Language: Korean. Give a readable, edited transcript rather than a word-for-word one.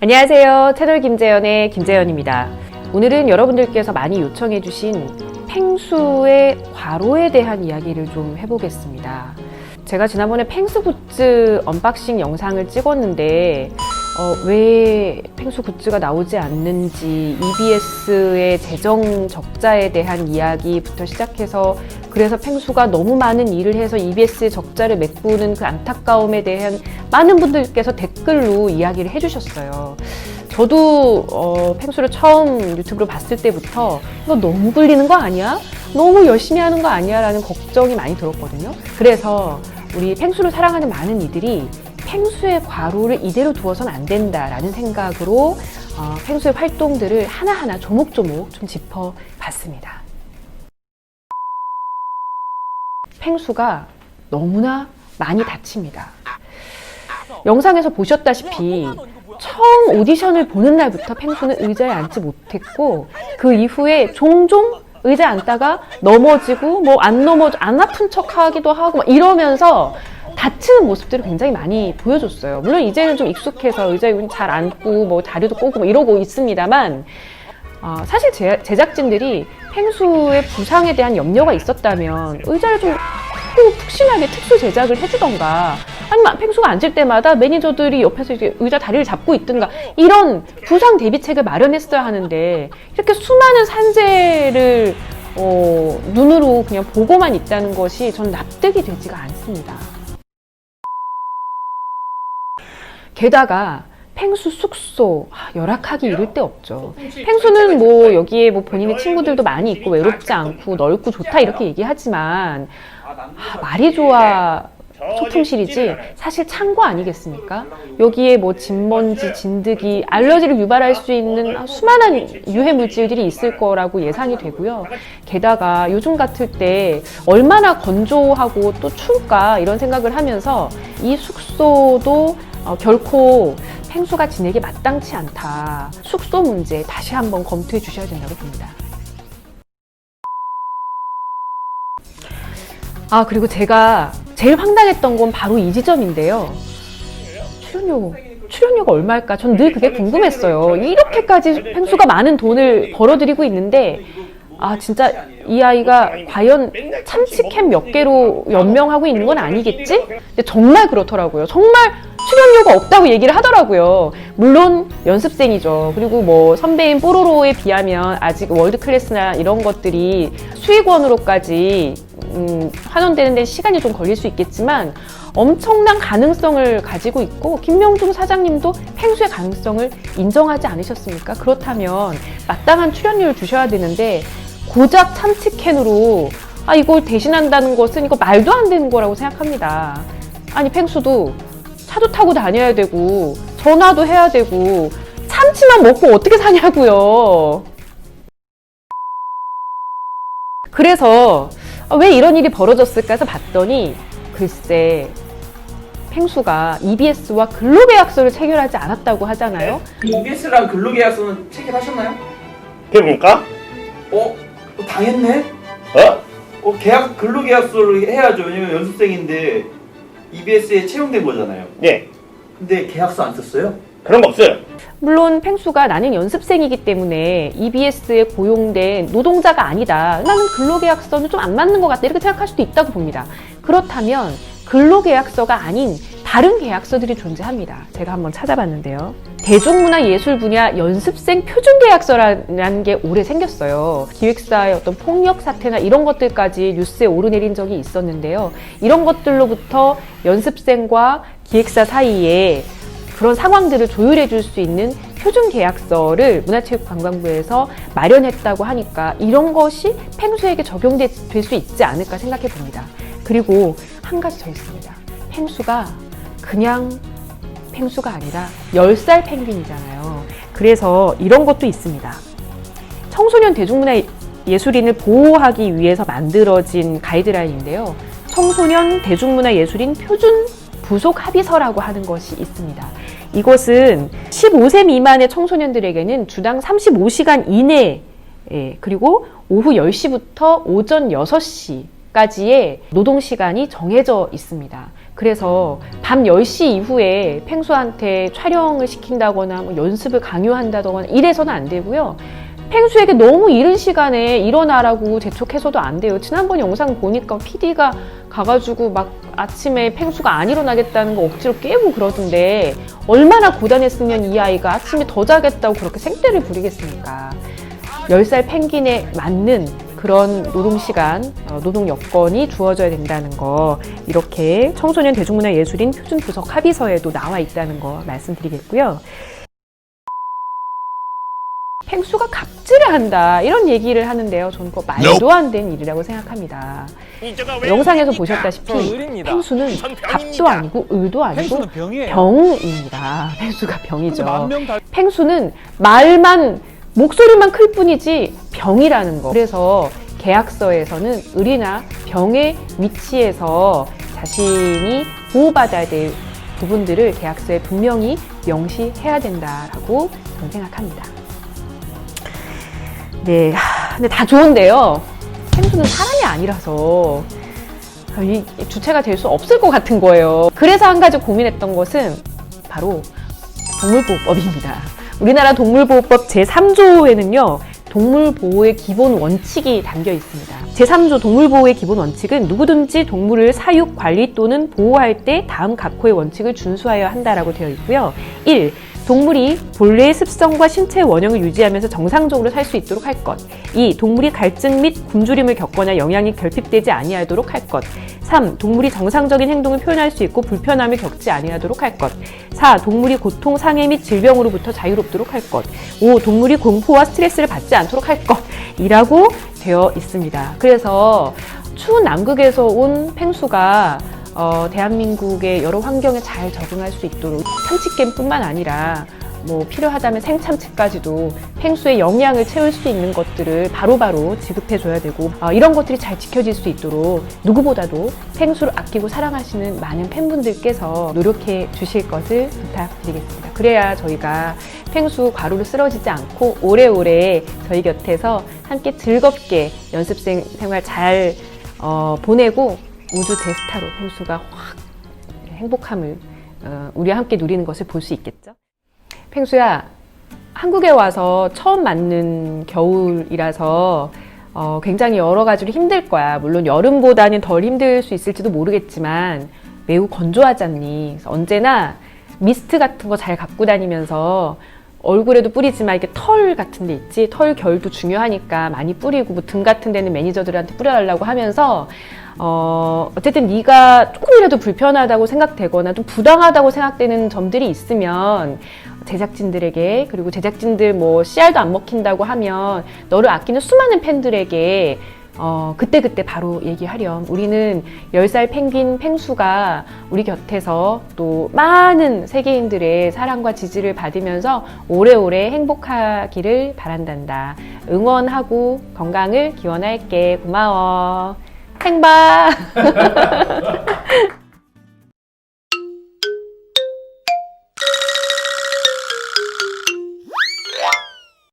안녕하세요. 채널 김재현의 김재현입니다. 오늘은 여러분들께서 많이 요청해 주신 펭수의 과로에 대한 이야기를 좀 해보겠습니다. 제가 지난번에 펭수 굿즈 언박싱 영상을 찍었는데 왜 펭수 굿즈가 나오지 않는지, EBS의 재정 적자에 대한 이야기부터 시작해서 그래서 펭수가 너무 많은 일을 해서 EBS의 적자를 메꾸는 그 안타까움에 대한 많은 분들께서 댓글로 이야기를 해주셨어요. 저도 펭수를 처음 유튜브로 봤을 때부터 이거 너무 굴리는 거 아니야? 너무 열심히 하는 거 아니야? 라는 걱정이 많이 들었거든요. 그래서 우리 펭수를 사랑하는 많은 이들이 펭수의 과로를 이대로 두어서는 안 된다라는 생각으로 펭수의 활동들을 하나하나 조목조목 좀 짚어봤습니다. 펭수가 너무나 많이 다칩니다. 영상에서 보셨다시피 처음 오디션을 보는 날부터 펭수는 의자에 앉지 못했고, 그 이후에 종종 의자에 앉다가 넘어지고 안 아픈 척 하기도 하고 막 이러면서 다치는 모습들을 굉장히 많이 보여줬어요. 물론 이제는 좀 익숙해서 의자에 잘 앉고 다리도 꼬고 이러고 있습니다만, 사실 제작진들이 펭수의 부상에 대한 염려가 있었다면 의자를 좀 푹신하게 특수 제작을 해주던가, 아니면 펭수가 앉을 때마다 매니저들이 옆에서 의자 다리를 잡고 있든가, 이런 부상 대비책을 마련했어야 하는데 이렇게 수많은 산재를 눈으로 그냥 보고만 있다는 것이 전 납득이 되지가 않습니다. 게다가 펭수 숙소 열악하기 이를 데 없죠. 펭수는 여기에 본인의 친구들도 많이 있고 외롭지 않고 넓고 좋다 이렇게 얘기하지만 말이 좋아 소품실이지 사실 창고 아니겠습니까? 여기에 진먼지, 진드기, 알러지를 유발할 수 있는 수많은 유해 물질들이 있을 거라고 예상이 되고요. 게다가 요즘 같을 때 얼마나 건조하고 또 추울까 이런 생각을 하면서 이 숙소도 결코 펭수가 지내기 마땅치 않다. 숙소 문제 다시 한번 검토해 주셔야 된다고 봅니다. 그리고 제가 제일 황당했던 건 바로 이 지점인데요. 출연료가 얼마일까? 전 늘 그게 궁금했어요. 이렇게까지 펭수가 많은 돈을 벌어들이고 있는데 진짜 이 아이가 과연 참치캔 몇 개로 연명하고 있는 건 아니겠지? 근데 정말 그렇더라고요. 정말 출연료가 없다고 얘기를 하더라고요. 물론 연습생이죠. 그리고 선배인 뽀로로에 비하면 아직 월드 클래스나 이런 것들이 수익원으로까지 환원되는 데 시간이 좀 걸릴 수 있겠지만 엄청난 가능성을 가지고 있고, 김명중 사장님도 펭수의 가능성을 인정하지 않으셨습니까? 그렇다면 마땅한 출연료를 주셔야 되는데 고작 참치캔으로 이걸 대신한다는 것은 이거 말도 안 되는 거라고 생각합니다. 아니, 펭수도 차도 타고 다녀야 되고 전화도 해야 되고 참치만 먹고 어떻게 사냐고요. 그래서 왜 이런 일이 벌어졌을까 해서 봤더니 글쎄, 펭수가 EBS와 근로계약서를 체결하지 않았다고 하잖아요. EBS랑 근로계약서는 체결하셨나요? 그게 뭡니까? 당했네? 근로계약서를 해야죠. 왜냐면 연습생인데 EBS에 채용된 거잖아요. 네. 근데 계약서 안 썼어요? 그런 거 없어요. 물론 펭수가 나는 연습생이기 때문에 EBS에 고용된 노동자가 아니다, 나는 근로계약서는 좀 안 맞는 것 같다, 이렇게 생각할 수도 있다고 봅니다. 그렇다면 근로계약서가 아닌 다른 계약서들이 존재합니다. 제가 한번 찾아봤는데요. 대중문화예술 분야 연습생 표준계약서라는 게 올해 생겼어요. 기획사의 어떤 폭력 사태나 이런 것들까지 뉴스에 오르내린 적이 있었는데요. 이런 것들로부터 연습생과 기획사 사이에 그런 상황들을 조율해 줄 수 있는 표준계약서를 문화체육관광부에서 마련했다고 하니까 이런 것이 펭수에게 적용될 수 있지 않을까 생각해 봅니다. 그리고 한 가지 더 있습니다. 펭수가 그냥 펭수가 아니라 10살 펭귄이잖아요. 그래서 이런 것도 있습니다. 청소년 대중문화예술인을 보호하기 위해서 만들어진 가이드라인인데요. 청소년 대중문화예술인 표준 부속 합의서라고 하는 것이 있습니다. 이것은 15세 미만의 청소년들에게는 주당 35시간 이내, 그리고 오후 10시부터 오전 6시까지의 노동시간이 정해져 있습니다. 그래서 밤 10시 이후에 펭수한테 촬영을 시킨다거나 뭐 연습을 강요한다거나 이래서는 안 되고요. 펭수에게 너무 이른 시간에 일어나라고 재촉해서도 안 돼요. 지난번 영상 보니까 PD가 가가지고 막 아침에 펭수가 안 일어나겠다는 거 억지로 깨우고 그러던데 얼마나 고단했으면 이 아이가 아침에 더 자겠다고 그렇게 생떼를 부리겠습니까? 10살 펭귄에 맞는 그런 노동시간, 노동 여건이 주어져야 된다는 거, 이렇게 청소년 대중문화예술인 표준부석 합의서에도 나와 있다는 거 말씀드리겠고요. 펭수가 갑질을 한다 이런 얘기를 하는데요. 저는 그거 말도 안 되는 일이라고 생각합니다. 영상에서 보셨다시피 펭수는 갑도 아니고 을도 아니고 펭수는 병이에요. 병입니다. 펭수가 병이죠. 만명 펭수는 말만 목소리만 클 뿐이지 병이라는 거. 그래서 계약서에서는 을이나 병의 위치에서 자신이 보호받아야 될 부분들을 계약서에 분명히 명시해야 된다라고 저는 생각합니다. 네, 근데 다 좋은데요. 펭수는 사람이 아니라서 이 주체가 될 수 없을 것 같은 거예요. 그래서 한 가지 고민했던 것은 바로 동물보호법입니다. 우리나라 동물보호법 제3조에는요, 동물보호의 기본 원칙이 담겨 있습니다. 제3조 동물보호의 기본 원칙은 누구든지 동물을 사육, 관리 또는 보호할 때 다음 각호의 원칙을 준수하여야 한다라고 되어 있고요. 1. 동물이 본래의 습성과 신체 원형을 유지하면서 정상적으로 살 수 있도록 할 것. 2. 동물이 갈증 및 굶주림을 겪거나 영양이 결핍되지 아니하도록 할 것. 3. 동물이 정상적인 행동을 표현할 수 있고 불편함을 겪지 아니하도록 할 것. 4. 동물이 고통, 상해 및 질병으로부터 자유롭도록 할 것. 5. 동물이 공포와 스트레스를 받지 않도록 할 것. 이라고 되어 있습니다. 그래서 추운 남극에서 온 펭수가 대한민국의 여러 환경에 잘 적응할 수 있도록 참치게임뿐만 아니라 뭐 필요하다면 생참치까지도 펭수의 영양을 채울 수 있는 것들을 바로바로 지급해줘야 되고 이런 것들이 잘 지켜질 수 있도록 누구보다도 펭수를 아끼고 사랑하시는 많은 팬분들께서 노력해 주실 것을 부탁드리겠습니다. 그래야 저희가 펭수 과로로 쓰러지지 않고 오래오래 저희 곁에서 함께 즐겁게 연습생 생활 잘 보내고 우주 대스타로 펭수가 확 행복함을 우리와 함께 누리는 것을 볼 수 있겠죠. 펭수야, 한국에 와서 처음 맞는 겨울이라서 굉장히 여러 가지로 힘들 거야. 물론 여름보다는 덜 힘들 수 있을지도 모르겠지만 매우 건조하지 않니? 그래서 언제나 미스트 같은 거 잘 갖고 다니면서 얼굴에도 뿌리지만 이렇게 털 같은 데 있지? 털 결도 중요하니까 많이 뿌리고 뭐 등 같은 데는 매니저들한테 뿌려달라고 하면서 어쨌든 네가 조금이라도 불편하다고 생각되거나 좀 부당하다고 생각되는 점들이 있으면 제작진들에게, 그리고 제작진들 뭐 CR도 안 먹힌다고 하면 너를 아끼는 수많은 팬들에게 그때그때 바로 얘기하렴. 우리는 10살 펭귄 펭수가 우리 곁에서 또 많은 세계인들의 사랑과 지지를 받으면서 오래오래 행복하기를 바란단다. 응원하고 건강을 기원할게. 고마워. 행봐.